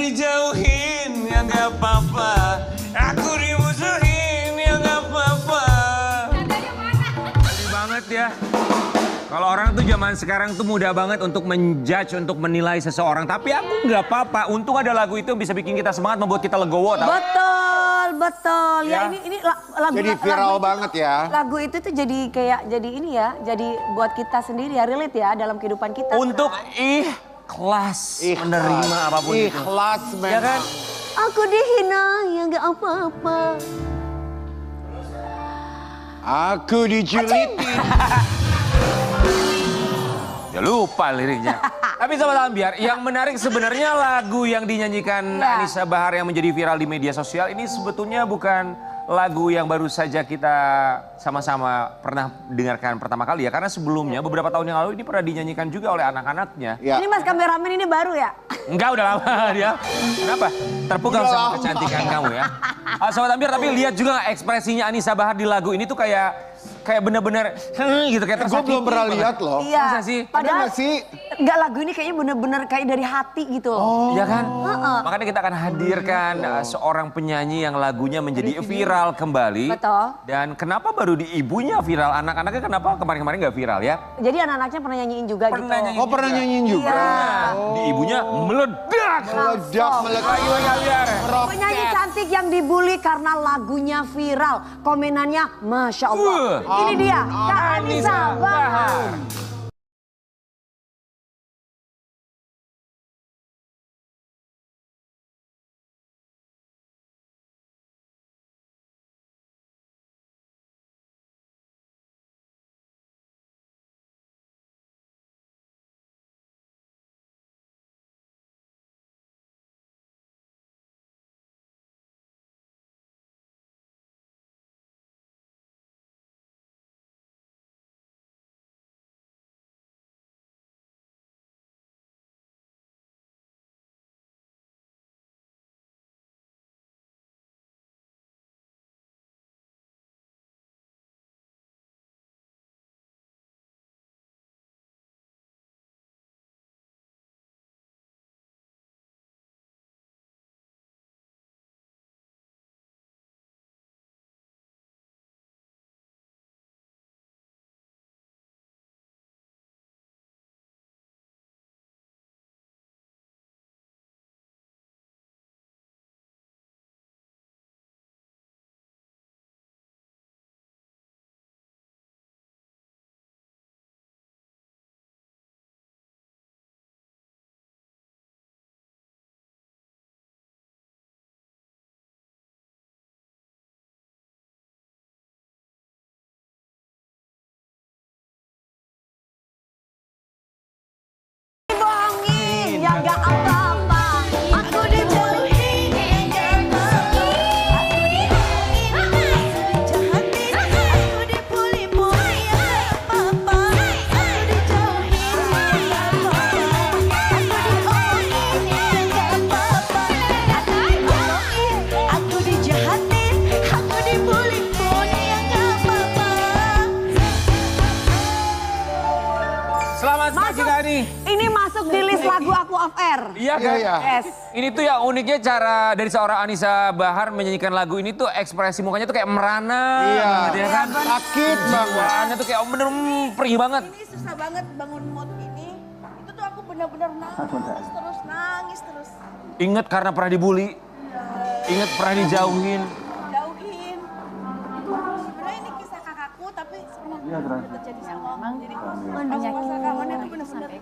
dijauhin ya nggak apa-apa. Aku dimusuhin ya nggak apa-apa. Sedih banget ya. Kalau orang tuh zaman sekarang tuh mudah banget untuk menjudge, untuk menilai seseorang. Tapi aku nggak apa-apa. Untung ada lagu itu yang bisa bikin kita semangat, membuat kita legowo. Tahu? Betul. Ya ini lagu. Jadi viral banget ya. Lagu itu tuh jadi kayak jadi ini ya. Jadi buat kita sendiri ya, relate ya dalam kehidupan kita. Untuk ikhlas menerima apapun itu. Ikhlas memang. Ya kan? Aku dihina ya nggak apa-apa. Aku dijulitin. Ya lupa liriknya. Tapi Sobat Ambiar, yang menarik sebenarnya lagu yang dinyanyikan Anisa Bahar yang menjadi viral di media sosial ini sebetulnya bukan lagu yang baru saja kita sama-sama pernah dengarkan pertama kali ya. Karena sebelumnya beberapa tahun yang lalu ini pernah dinyanyikan juga oleh anak-anaknya. Ya. Ini Mas kameramen ini baru ya? Enggak, udah lama dia. Kenapa? Terpukau sama kecantikan kamu ya. Sobat Ambiar, tapi lihat juga ekspresinya Anisa Bahar di lagu ini tuh kayak bener-bener gitu kayak Gue belum pernah lihat loh. Iya. Masa sih? Padahal Ada nggak sih? enggak, lagu ini kayaknya bener-bener kayak dari hati gitu loh. Oh. Iya kan? Makanya kita akan hadirkan seorang penyanyi yang lagunya menjadi viral kembali. Betul. Dan kenapa baru di ibunya viral? Anak-anaknya kenapa kemarin-kemarin gak viral ya? Jadi anak-anaknya pernah nyanyiin juga Pernah gitu. nyanyiin. Oh pernah nyanyiin juga. Nah, di ibunya meledak. Meledak, Lagi Ambiar. Penyanyi cantik yang dibully karena lagunya viral. Komenannya Masya Allah. Ini dia, Kak Anisa Bahar. Dibohongin, ya nggak apa-apa. Aku dijauhin, ya nggak apa-apa. Aku dibohongin, jahatin. Aku dipuli-puli, ya nggak apa-apa. Aku dijauhin, ya nggak apa-apa. Aku diomongin, ya nggak apa-apa. Aku dibohongin, aku dijahatin. Aku dipuli-puli, ya nggak apa-apa. Selamat pagi Kak Ani. Ini masuk di list lagu aku off air. Iya kan? Iya. Yes. Ini tuh yang uniknya cara dari seorang Anisa Bahar menyanyikan lagu ini tuh ekspresi mukanya tuh kayak merana. Iya. Gitu ya kan? Sakit banget. Jiwaannya tuh kayak bener perih banget. Ini susah banget bangun mood ini. Itu tuh aku benar-benar nangis terus. Ingat karena pernah dibully. Ingat pernah dijauhin. Jauhin. Sebenarnya ini kisah kakakku tapi sebenarnya terjadi sama aku. Jadi rasa kangennya tuh benar-benar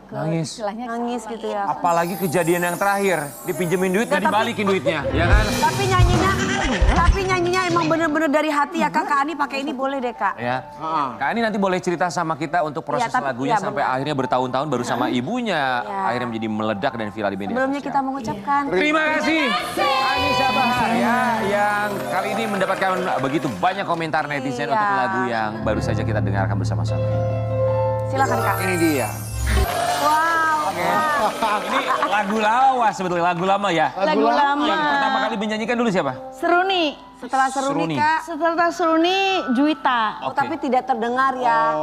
Nangis. Nangis gitu ya. Apalagi kejadian yang terakhir. Dipinjemin duit gak dibalikin duitnya. Ya kan? Tapi nyanyinya emang bener-bener dari hati ya Kak. Kak Ani pakai ini boleh deh Kak. Ya. Kak Ani nanti boleh cerita sama kita untuk proses Iya, tapi- lagunya iya, sampai benar. akhirnya bertahun-tahun baru sama ibunya. Iya. Akhirnya menjadi meledak dan viral di media Sebelumnya sosial. kita mengucapkan Terima kasih Anisa Bahar ya yang kali ini mendapatkan begitu banyak komentar netizen Iya. untuk lagu yang baru saja kita dengarkan bersama-sama. silakan Kak. Ini dia. Wow. Ini lagu lawas sebetulnya, lagu lama ya. lagu lama. Yang pertama kali menyanyikan dulu siapa? Seruni. Setelah Seruni Seruni. Kak. Setelah Seruni Juwita. Oh, Oke. tapi tidak terdengar ya.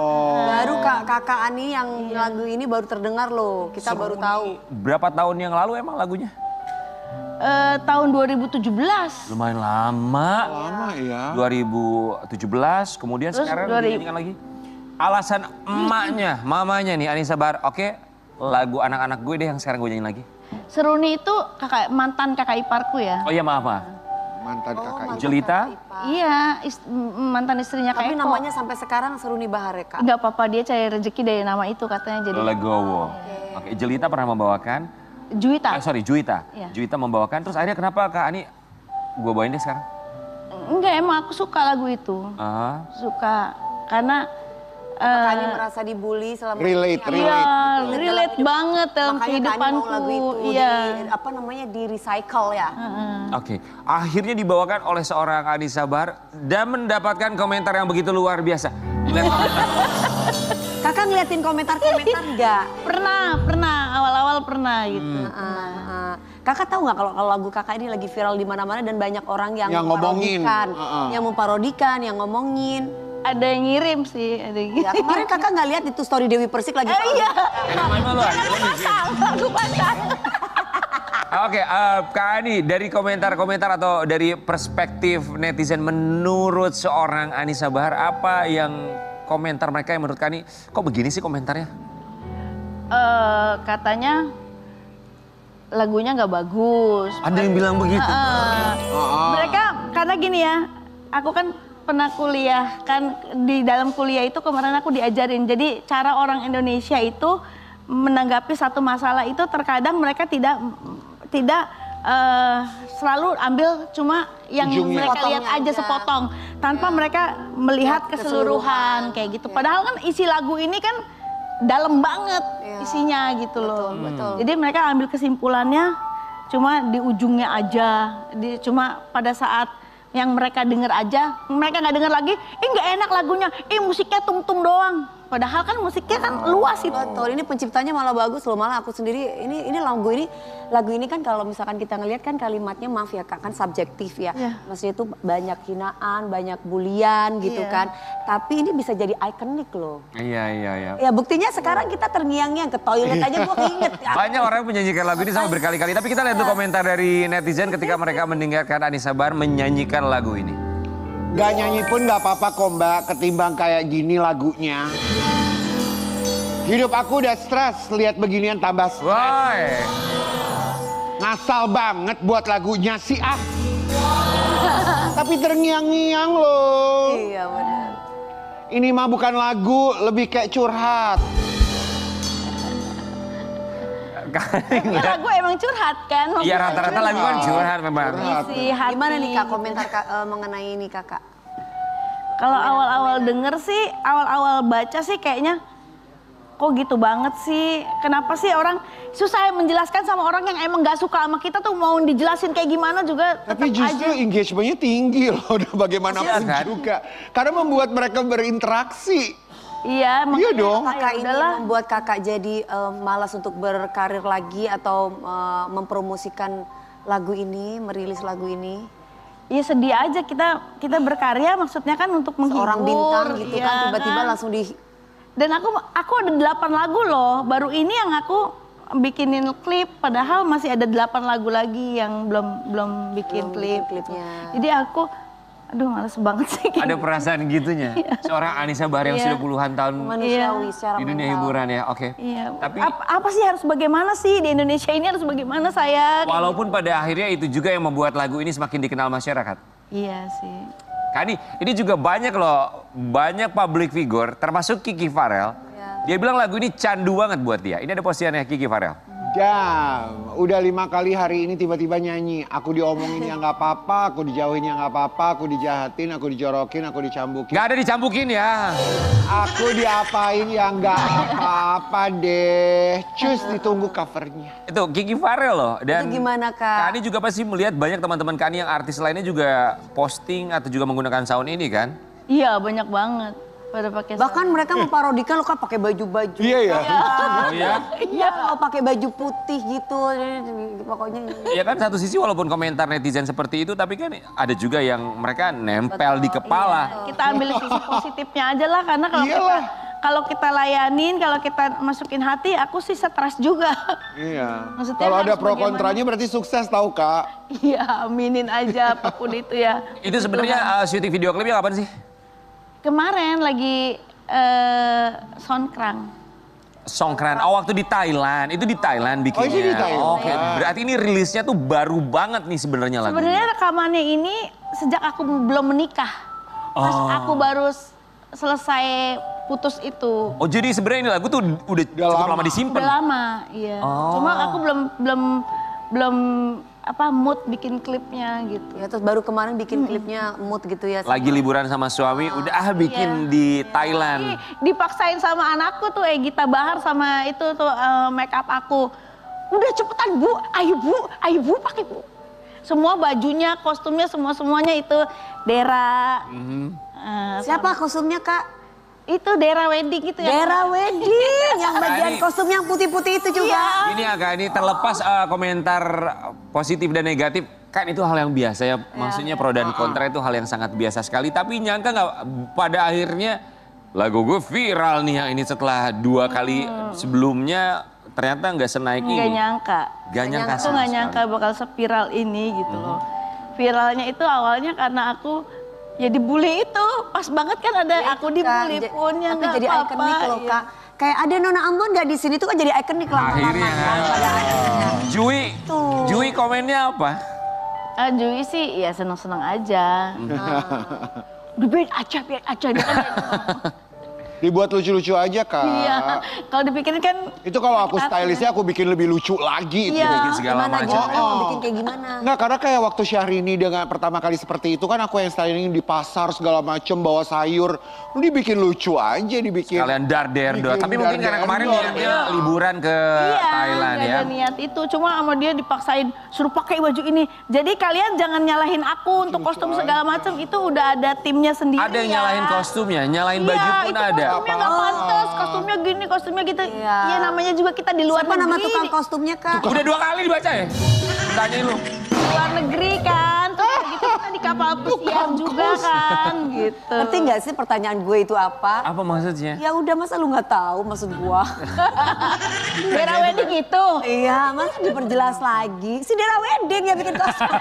Baru Kakak Ani yang lagu ini baru terdengar loh. Kita baru tahu. Berapa tahun yang lalu emang lagunya? tahun 2017. Lumayan lama. Lama ya. 2017, kemudian Terus sekarang 2000. dinyanyikan lagi. Alasan emaknya, mamanya nih Anissa Bahar, oke, lagu anak-anak gue deh yang sekarang gue nyanyiin lagi. Seruni itu mantan kakak iparku ya. Oh iya maaf. Mantan kakak ibu. Jelita? Iya, mantan istrinya Kak Tapi Eko. namanya sampai sekarang Seruni Bahar ya, Kak? Nggak apa-apa, dia cari rezeki dari nama itu katanya. Jadi Legowo. Oke, Jelita pernah membawakan. Juwita. Juwita. Iya. Juwita membawakan, terus akhirnya kenapa Kak Ani, gue bawain deh sekarang? Enggak, emang aku suka lagu itu. Ah. Suka, karena Apakah Ani merasa dibully selama Relate, ini? iya, relate. relate banget dalam Makanya Kak Ani kehidupanku. mau lagu itu Iya. di recycle ya. Oke, akhirnya dibawakan oleh seorang Anissa Bahar dan mendapatkan komentar yang begitu luar biasa. Lihat komentar. Kakak ngeliatin komentar-komentar nggak? Pernah, awal-awal pernah gitu. Kakak tahu nggak kalau lagu kakak ini lagi viral di mana-mana dan banyak orang yang Yang ngomongin. memparodikan, yang memparodikan, yang ngomongin. Ada yang ngirim sih, ada yang Ya, ngirim. kemarin kakak nggak lihat itu story Dewi Persik lagi. Iya, Main malu, ah. aku pasang. Oke, Kak Ani, dari komentar-komentar atau dari perspektif netizen menurut seorang Anissa Bahar, apa yang komentar mereka yang menurut Kak Ani, kok begini sih komentarnya? Katanya lagunya nggak bagus. Ada yang bilang begitu? Mereka karena gini ya, aku kan pernah kuliah kan, di dalam kuliah itu kemarin aku diajarin. Jadi cara orang Indonesia itu menanggapi satu masalah itu terkadang mereka tidak selalu ambil cuma yang Ujungnya. mereka lihat Potongnya aja aja. sepotong tanpa mereka melihat keseluruhan kayak gitu. Padahal kan isi lagu ini kan dalam banget isinya gitu loh. betul. Jadi mereka ambil kesimpulannya cuma di ujungnya aja, cuma pada saat yang mereka denger aja, mereka nggak denger lagi, nggak enak lagunya, musiknya tung-tung doang. Padahal kan musiknya kan luas itu. Betul, ini penciptanya malah bagus loh, malah aku sendiri ini lagu ini kan kalau misalkan kita ngelihat kan kalimatnya maaf ya Kak, kan subjektif ya. Iya. Maksudnya itu banyak hinaan, banyak bulian gitu Iya. kan. Tapi ini bisa jadi ikonik loh. Iya. Ya buktinya sekarang kita terngiang-ngiang ke toilet aja gua keinget. Banyak orang yang menyanyikan lagu ini sama berkali-kali. Tapi kita lihat tuh komentar dari netizen ketika mereka mendengarkan Anissa Bahar menyanyikan lagu ini. Gak nyanyi pun gak apa-apa kok Mbak, ketimbang kayak gini lagunya. Hidup aku udah stres, lihat beginian tambah stres. Woi. Ngasal banget buat lagunya sih ah. Tapi terngiang-ngiang loh. Iya benar. Ini mah bukan lagu, lebih kayak curhat. Ya, lagu emang curhat kan. Iya rata-rata lagu kan curhat memang. Isi hati. Gimana nih Kak komentar mengenai ini Kakak? Kalau awal-awal denger sih, awal-awal baca sih kayaknya kok gitu banget sih. Kenapa sih orang susah menjelaskan sama orang yang emang gak suka sama kita tuh mau dijelasin kayak gimana juga Tapi tetap justru aja. engagementnya tinggi loh, udah bagaimanapun Iya kan? juga. Karena membuat mereka berinteraksi. Iya, makanya dong. Kakak ini udahlah. membuat kakak jadi malas untuk berkarir lagi atau mempromosikan lagu ini, merilis lagu ini? Iya sedih aja kita berkarya maksudnya kan untuk menghibur. Seorang bintang gitu iya kan tiba-tiba langsung di... Dan aku ada 8 lagu loh, baru ini yang aku bikinin klip, padahal masih ada 8 lagu lagi yang belum bikin klip. klipnya. Jadi aku, aduh males banget sih. Ada perasaan gitunya. Seorang Anissa Bahar yang Iya. sudah puluhan tahun Manusiawi secara di dunia mental. hiburan ya, oke. Iya. Tapi Apa sih harus bagaimana sih di Indonesia ini harus bagaimana saya? walaupun pada akhirnya itu juga yang membuat lagu ini semakin dikenal masyarakat. Iya sih. Kani, ini juga banyak loh, banyak public figure, termasuk Kiki Farel. Dia bilang lagu ini candu banget buat dia. Ini ada postingannya Kiki Farel. Jam, udah 5 kali hari ini tiba-tiba nyanyi. Aku diomongin yang gak apa-apa, aku dijauhin yang gak apa-apa, aku dijahatin, aku dijorokin, aku dicambukin. Gak ada dicambukin ya. Aku diapain yang gak apa-apa deh. Cus, ditunggu covernya. Itu Kiki Farel loh. Dan Itu gimana, Kak? Kani juga pasti melihat banyak teman-teman Kani yang artis lainnya juga posting atau juga menggunakan sound ini kan. Iya banyak banget pada pakai Bahkan mereka memparodikan lo Kak pakai baju-baju. Iya ya. Oh iya? Iya, oh, pakai baju putih gitu. Pokoknya Ya kan satu sisi walaupun komentar netizen seperti itu, tapi kan ada juga yang mereka nempel di kepala. Kita ambil sisi positifnya aja lah, karena kalau kita Iyalah. kalau kita layanin, kalau kita masukin hati, aku sih stres juga. Iya. Maksudnya Kalau ada harus pro bagaimana? kontranya berarti sukses tahu Kak. Iya, aminin aja apapun itu ya. Itu sebenarnya syuting video klipnya kapan sih? Kemarin lagi Songkrang. Songkran. Oh, waktu di Thailand. Itu di Thailand bikinnya. Oh, itu di Thailand. Oke, berarti ini rilisnya tuh baru banget nih sebenarnya lagunya. Sebenarnya rekamannya ini sejak aku belum menikah. Pas aku baru selesai putus itu. Oh, jadi sebenarnya ini lagu tuh udah cukup lama disimpan. Udah lama, iya. Oh. Cuma aku belum mood bikin klipnya gitu. Ya terus baru kemarin bikin klipnya mood gitu ya. Lagi liburan sama suami, udah bikin di Thailand. Dipaksain sama anakku tuh Gita Bahar sama itu tuh make up aku. Udah cepetan Bu, ayo Bu pakai Bu. Semua bajunya, kostumnya, semuanya itu Dera. Siapa kostumnya Kak? Itu Dera wedding itu ya. Dera wedding yang bagian Ini- kostum yang putih-putih itu juga. Ini agak ini terlepas komentar positif dan negatif. Kan itu hal yang biasa ya. Maksudnya pro dan kontra itu hal yang sangat biasa sekali. Tapi nyangka nggak pada akhirnya lagu gue viral nih yang ini setelah 2 kali sebelumnya ternyata nggak senaik ini. Nggak nyangka. Nggak nyangka Aku sama nggak sekali. nyangka bakal seviral ini gitu loh. Viralnya itu awalnya karena aku ya dibully itu. Pas banget kan ada aku dibully Kak, pun ya tapi nggak jadi apa-apa. ikonik loh Iya. Kak. Kayak ada Nona Ambon nggak di sini tuh kan jadi ikonik lama-lama. Akhirnya kan. Pada akhirnya. Jui komennya apa? Jui sih ya seneng-seneng aja. Udah biarin aja. Dia kan gitu. Dibuat lucu-lucu aja Kak. Iya, kalau dipikirin kan. Itu kalau aku sakit hati. stylistnya aku bikin lebih lucu lagi. Iya. Bikin segala Gimana macam. gimana mau bikin kayak gimana? Nggak, karena kayak waktu Syahrini dengan pertama kali seperti itu kan aku yang styling di pasar segala macem bawa sayur. Dibikin lucu aja, dibikin. Kalian darder doang. Bikin Tapi mungkin karena darder kemarin doang. niatnya liburan ke Thailand nggak ya. ada niat itu. Cuma sama dia dipaksain suruh pakai baju ini. Jadi kalian jangan nyalahin aku untuk kostum segala macam. Itu udah ada timnya sendiri. Ada yang ya. nyalahin kostumnya, nyalahin baju Iya, pun itu ada. kostumnya nggak pantas, kostumnya gini, kostumnya gitu. Iya. Ya namanya juga kita di luar Siapa nama negeri. tukang kostumnya Kak? Udah 2 kali dibaca ya? Tanyain lu. Di luar negeri kan. Terus udah gitu kita di kapal pesiar juga kan gitu. Ngerti nggak sih pertanyaan gue itu apa? Apa maksudnya? Ya udah masa lu nggak tahu maksud gua. Dera wedding itu. Iya, masa diperjelas lagi. Si Dera wedding yang bikin kostum.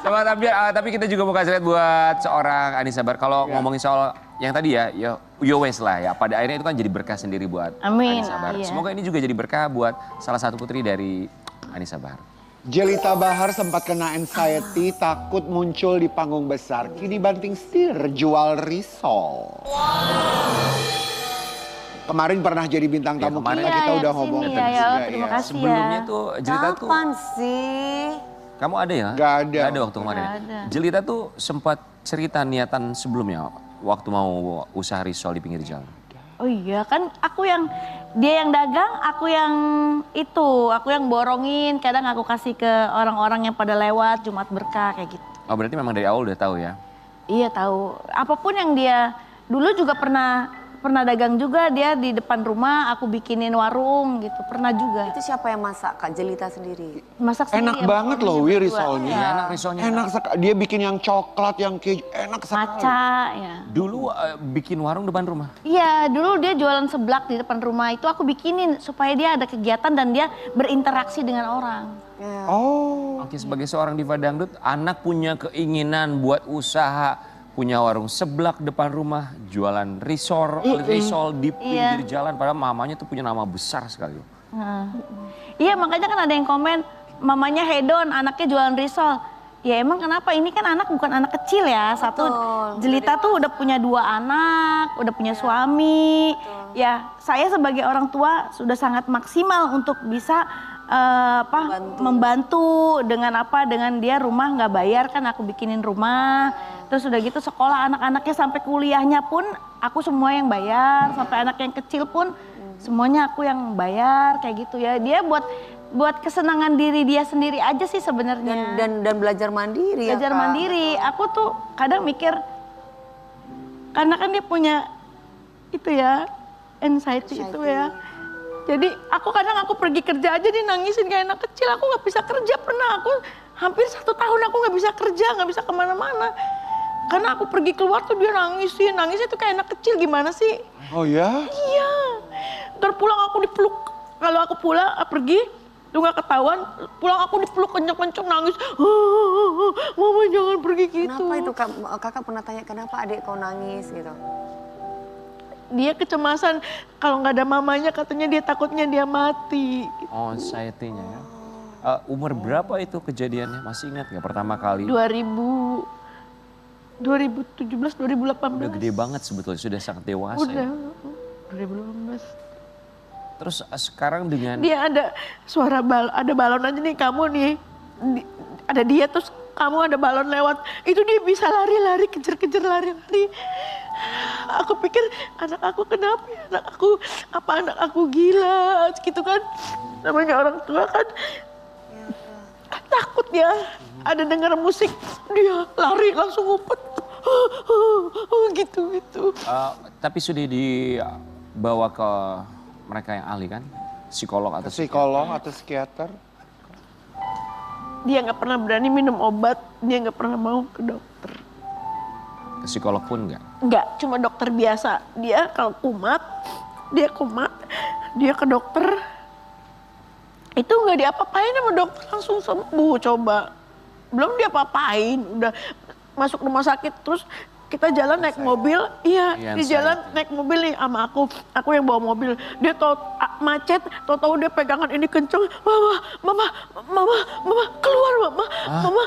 Sobat Ambiar, tapi kita juga mau kasih lihat buat seorang Anissa Bahar. Kalau ngomongin soal yang tadi ya, yo wes lah ya. Pada akhirnya itu kan jadi berkah sendiri buat Amin, Anissa Bahar. iya. Semoga ini juga jadi berkah buat salah satu putri dari Anissa Bahar. Jelita Bahar sempat kena anxiety, takut muncul di panggung besar. Kini banting setir, jual risol. Kemarin pernah jadi bintang Ya, tamu kemarin. kita, Iya, kita ya, udah di ngomong. sini ya, juga, terima ya. kasih. Sebelumnya tuh Jelita tuh, Kapan sih? kamu ada ya? Nggak ada. Nggak ada waktu kemarin. Nggak ada. Jelita tuh sempat cerita niatan sebelumnya waktu mau usaha risol di pinggir jalan. Oh iya kan dia yang dagang, aku yang borongin, kadang aku kasih ke orang-orang yang pada lewat Jumat berkah kayak gitu. Oh berarti memang dari awal udah tahu ya? Iya tahu, apapun yang dia dulu juga pernah dagang juga dia di depan rumah, aku bikinin warung gitu, pernah juga. Itu siapa yang masak Kak Jelita sendiri? Masak sendiri. Enak ya, banget loh pokoknya Wi berdua. risolnya. Iya, enak risolnya. Enak sekali. Dia bikin yang coklat, yang keju. Enak sekali. Maca ya. Dulu bikin warung depan rumah? Iya, dulu dia jualan seblak di depan rumah itu aku bikinin supaya dia ada kegiatan dan dia berinteraksi dengan orang. Oh. Oke, sebagai seorang diva dangdut, anak punya keinginan buat usaha, punya warung seblak depan rumah, jualan risol di pinggir jalan, padahal mamanya tuh punya nama besar sekali. Nah. Iya, makanya kan ada yang komen, mamanya hedon, anaknya jualan risol. Ya emang kenapa? Ini kan anak bukan anak kecil ya. Satu, Jelita tuh udah punya 2 anak, udah punya suami. Ya, saya sebagai orang tua sudah sangat maksimal untuk bisa membantu dengan dia rumah nggak bayar kan aku bikinin rumah. Terus udah gitu sekolah anak-anaknya sampai kuliahnya pun aku semua yang bayar, sampai anak yang kecil pun semuanya aku yang bayar kayak gitu ya. Dia buat kesenangan diri dia sendiri aja sih sebenarnya. Dan belajar mandiri Belajar ya Kak? mandiri. Aku tuh kadang mikir, karena kan dia punya itu ya, anxiety itu ya. Jadi aku pergi kerja aja dia nangisin kayak anak kecil. Aku nggak bisa kerja, pernah aku hampir 1 tahun aku nggak bisa kerja, nggak bisa kemana-mana. Karena aku pergi keluar tuh dia nangisin. Nangisnya tuh kayak anak kecil gimana sih? Oh ya? Iya. Ntar pulang aku dipeluk. Kalau aku pulang pergi, lu gak ketahuan. Pulang aku dipeluk kenceng-kenceng nangis. Mama jangan pergi gitu. Kenapa itu kakak pernah tanya kenapa adik kau nangis gitu? Dia kecemasan kalau nggak ada mamanya katanya dia takutnya dia mati. Oh, anxiety-nya ya. Umur berapa itu kejadiannya? Masih ingat nggak pertama kali? 2017, 2018. Udah gede banget sebetulnya, sudah sangat dewasa. Udah, Ya. 2018. Terus sekarang dengan Dia ada suara ada balon aja nih kamu nih. Ada dia terus kamu ada balon lewat. Itu dia bisa lari-lari, kejar-kejar lari-lari. Aku pikir anak aku kenapa ya? Anak aku gila gitu kan. Namanya orang tua kan. Takut ya, ada dengar musik, dia lari langsung ngumpet. Gitu. tapi sudah dibawa ke mereka yang ahli kan? Psikolog atau Psikolog atau psikiater? Dia nggak pernah berani minum obat, dia nggak pernah mau ke dokter. ke psikolog pun nggak? Nggak, cuma dokter biasa. Dia kalau kumat, dia ke dokter. Itu nggak diapa-apain sama dokter, langsung sembuh coba. Belum diapa-apain, udah masuk rumah sakit terus kita jalan naik mobil, iya di jalan naik mobil nih sama aku yang bawa mobil. Dia macet, tahu dia pegangan ini kenceng, mama keluar mama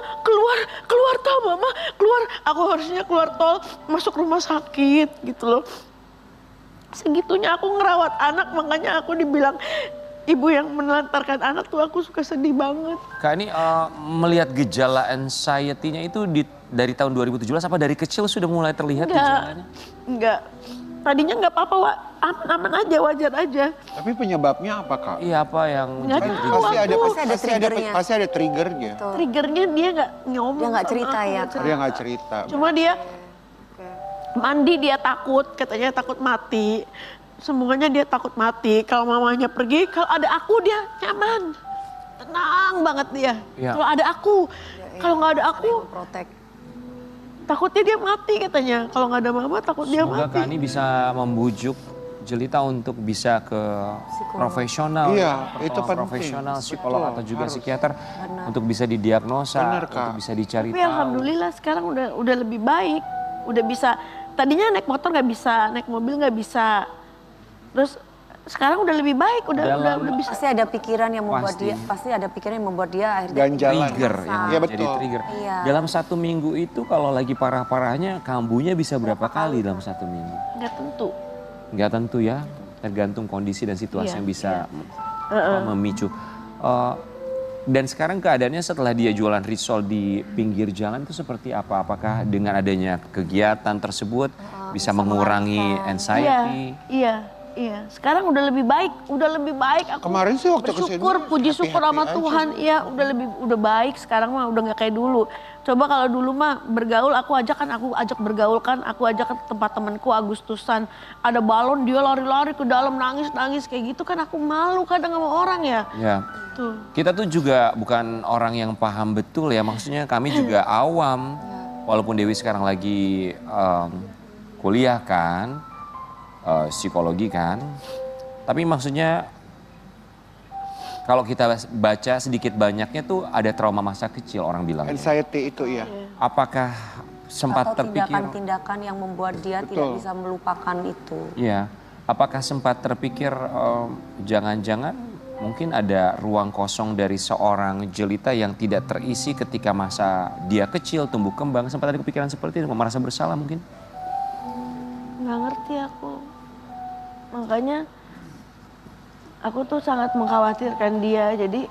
keluar tau mama keluar. Aku harusnya keluar tol masuk rumah sakit gitu loh. Segitunya aku ngerawat anak, makanya aku dibilang ibu yang menelantarkan anak tuh aku suka sedih banget. Kak ini melihat gejala anxiety-nya itu dari tahun 2017 apa dari kecil sudah mulai terlihat gejalanya? Enggak. Tadinya enggak apa-apa, Wak. Aman-aman aja, wajar aja. Tapi penyebabnya apa, Kak? Iya, apa yang Nggak jadi tahu. Pasti ada triggernya. Triggernya dia nggak ngomong. Dia nggak cerita sama ya, aku. Dia nggak cerita. Cuma dia mandi dia takut, katanya takut mati. Semuanya dia takut mati. Kalau mamanya pergi, kalau ada aku dia nyaman. Tenang banget dia. Ya. Kalau ada aku, kalau nggak ada aku, Protek. takutnya dia mati katanya. Kalau nggak ada mama takut dia Semoga mati. Kak ini bisa membujuk Jelita untuk bisa ke profesional, Iya, itu penting. profesional psikolog Betul, atau juga harus. psikiater untuk bisa didiagnosa, Benar, Kak. untuk bisa dicari Tapi tahu. alhamdulillah sekarang udah lebih baik. Udah bisa, tadinya naik motor nggak bisa, naik mobil nggak bisa. Terus sekarang udah lebih baik, udah bisa. Pasti ada pikiran yang membuat Pasti. dia, pasti ada pikiran yang membuat dia akhirnya Ganjalan. Trigger yang Iya, menjadi betul. trigger. Iya. Dalam 1 minggu itu kalau lagi parah-parahnya kambuhnya bisa berapa kali dalam 1 minggu? Nggak tentu. Nggak tentu ya, tergantung kondisi dan situasi Iya, yang bisa memicu. Dan sekarang keadaannya setelah dia jualan risol di pinggir jalan itu seperti apa? Apakah dengan adanya kegiatan tersebut bisa mengurangi anxiety? Iya. Sekarang udah lebih baik, Aku Kemarin sih waktu kesini bersyukur, puji syukur sama happy-happy Tuhan. Iya, udah baik. Sekarang mah udah nggak kayak dulu. Coba kalau dulu mah bergaul, aku ajak bergaul kan, aku ajak ke tempat temanku Agustusan. Ada balon dia lari-lari ke dalam nangis kayak gitu kan aku malu kadang sama orang ya. Ya. Tuh. Kita tuh juga bukan orang yang paham betul ya, maksudnya kami juga awam. Walaupun Dewi sekarang lagi kuliah kan, psikologi kan. Tapi maksudnya kalau kita baca sedikit banyaknya tuh ada trauma masa kecil orang bilang. Anxiety itu ya. Apakah sempat atau terpikir? tindakan-tindakan yang membuat dia tidak bisa melupakan itu. Iya. Apakah sempat terpikir jangan-jangan mungkin ada ruang kosong dari seorang Jelita yang tidak terisi ketika masa dia kecil tumbuh kembang, sempat ada kepikiran seperti itu, merasa bersalah mungkin? Nggak ngerti aku. Makanya aku tuh sangat mengkhawatirkan dia. Jadi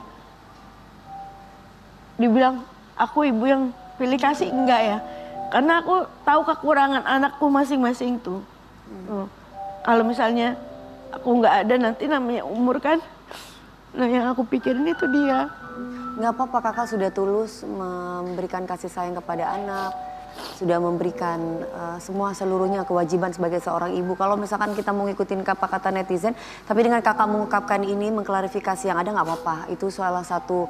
dibilang aku ibu yang pilih kasih enggak ya. Karena aku tahu kekurangan anakku masing-masing tuh. Kalau misalnya aku nggak ada nanti namanya umur kan. Nah yang aku pikirin itu dia. Nggak apa-apa kakak sudah tulus memberikan kasih sayang kepada anak. sudah memberikan semua seluruhnya kewajiban sebagai seorang ibu. Kalau misalkan kita mau ngikutin apa kata netizen, tapi dengan kakak mengungkapkan ini, mengklarifikasi yang ada nggak apa-apa. Itu salah satu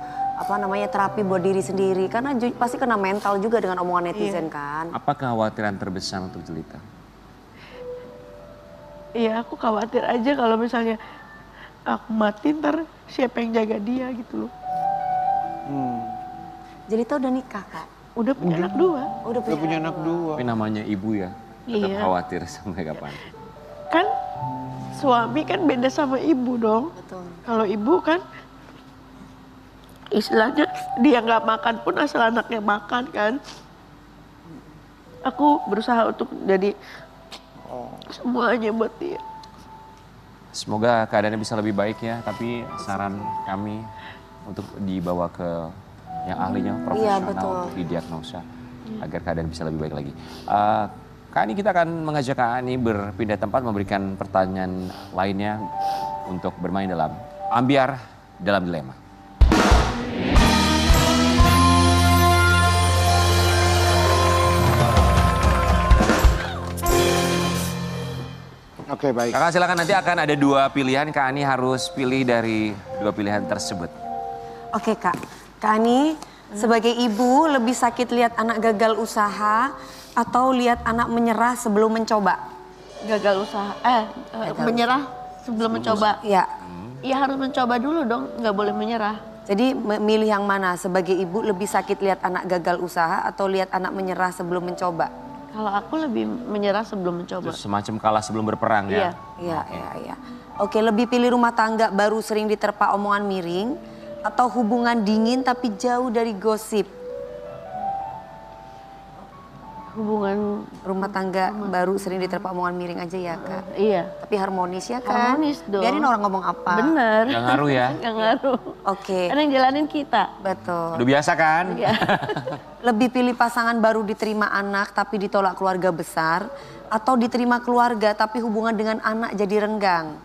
terapi buat diri sendiri. Karena pasti kena mental juga dengan omongan netizen kan. Apa kekhawatiran terbesar untuk Jelita? Iya, aku khawatir aja kalau misalnya aku mati ntar siapa yang jaga dia gitu loh. Jelita udah nikah Kak? Udah punya anak 2. Udah Udah punya anak 2. Tapi namanya ibu ya, tetap Iya. khawatir sampai kapan. Kan suami kan beda sama ibu dong. Betul. Kalau ibu kan istilahnya dia nggak makan pun asal anaknya makan kan. Aku berusaha untuk jadi semuanya buat dia. Semoga keadaannya bisa lebih baik ya, tapi saran kami untuk dibawa ke yang ahlinya, profesional betul. untuk didiagnosa agar keadaan bisa lebih baik lagi. Kak Ani, kita akan mengajak Kak Ani berpindah tempat, memberikan pertanyaan lainnya untuk bermain dalam Ambyar dalam Dilema. Oke, baik. Kakak silakan, nanti akan ada 2 pilihan, Kak Ani harus pilih dari 2 pilihan tersebut. Oke Kak, Kak Ani sebagai ibu lebih sakit lihat anak gagal usaha atau lihat anak menyerah sebelum mencoba? Gagal usaha, menyerah sebelum mencoba. Ya, Ya harus mencoba dulu dong, nggak boleh menyerah. jadi milih yang mana sebagai ibu lebih sakit lihat anak gagal usaha atau lihat anak menyerah sebelum mencoba? Kalau aku lebih menyerah sebelum mencoba. Terus semacam kalah sebelum berperang Iya. ya. Iya. Oke, lebih pilih rumah tangga baru sering diterpa omongan miring atau hubungan dingin tapi jauh dari gosip? Hubungan, Rumah tangga baru sering diterpa omongan miring aja ya Kak. iya. Tapi harmonis ya kan? Harmonis dong. Biarin orang ngomong apa. Bener. Gak ngaruh ya. Nggak ngaruh. Oke, Kan yang jalanin kita. betul. Udah biasa kan? Iya. Lebih pilih pasangan baru diterima anak tapi ditolak keluarga besar atau diterima keluarga tapi hubungan dengan anak jadi renggang?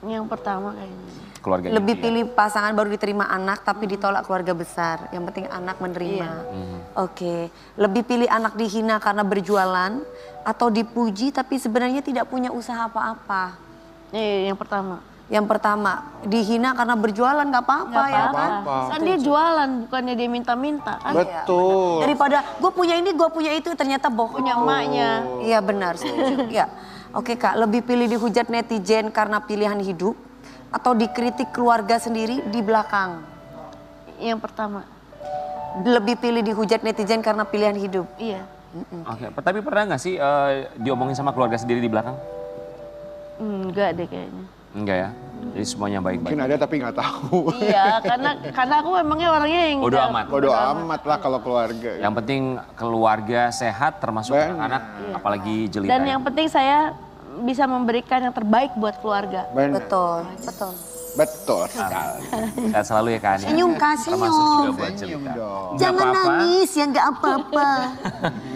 Yang pertama kayaknya. Keluarga Lebih inti ya. pilih pasangan baru diterima anak tapi ditolak keluarga besar. Yang penting anak menerima. Oke. Lebih pilih anak dihina karena berjualan atau dipuji tapi sebenarnya tidak punya usaha apa-apa? Yang pertama. Yang pertama, dihina karena berjualan nggak apa-apa Nggak ya apa-apa. kan? Kan dia jualan, bukannya dia minta-minta kan. Betul. Daripada gue punya ini, gue punya itu ternyata bohong. Punya emaknya. Iya benar, setuju. Ya. Oke Kak, lebih pilih dihujat netizen karena pilihan hidup atau dikritik keluarga sendiri di belakang? Yang pertama. Lebih pilih dihujat netizen karena pilihan hidup? Iya. Oke, tapi pernah nggak sih diomongin sama keluarga sendiri di belakang? Enggak deh kayaknya. Enggak ya? Jadi semuanya baik-baik. Mungkin ada tapi nggak tahu. Iya, karena aku memangnya orangnya yang Bodo nggak- amat. Bodo amat lah kalau keluarga. Yang penting keluarga sehat termasuk Benar. anak-anak, apalagi Jelita. Dan ya. yang penting saya bisa memberikan yang terbaik buat keluarga. Benar. Betul, betul. Betul sekali. Sehat selalu ya Kak Ani. Senyum Kak, Termasuk senyum. juga buat Jelita. dong. Nggak Jangan apa-apa. nangis ya nggak apa-apa.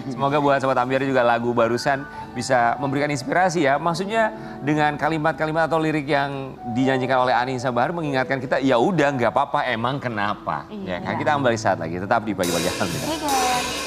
Semoga buat Sobat Ambyar juga lagu barusan bisa memberikan inspirasi ya. Maksudnya dengan kalimat-kalimat atau lirik yang dinyanyikan oleh Anissa Bahar mengingatkan kita, ya udah nggak apa-apa, emang kenapa. Ya kan, kita kembali saat lagi tetap di Pagi-Pagi Ambyar. Oke, guys.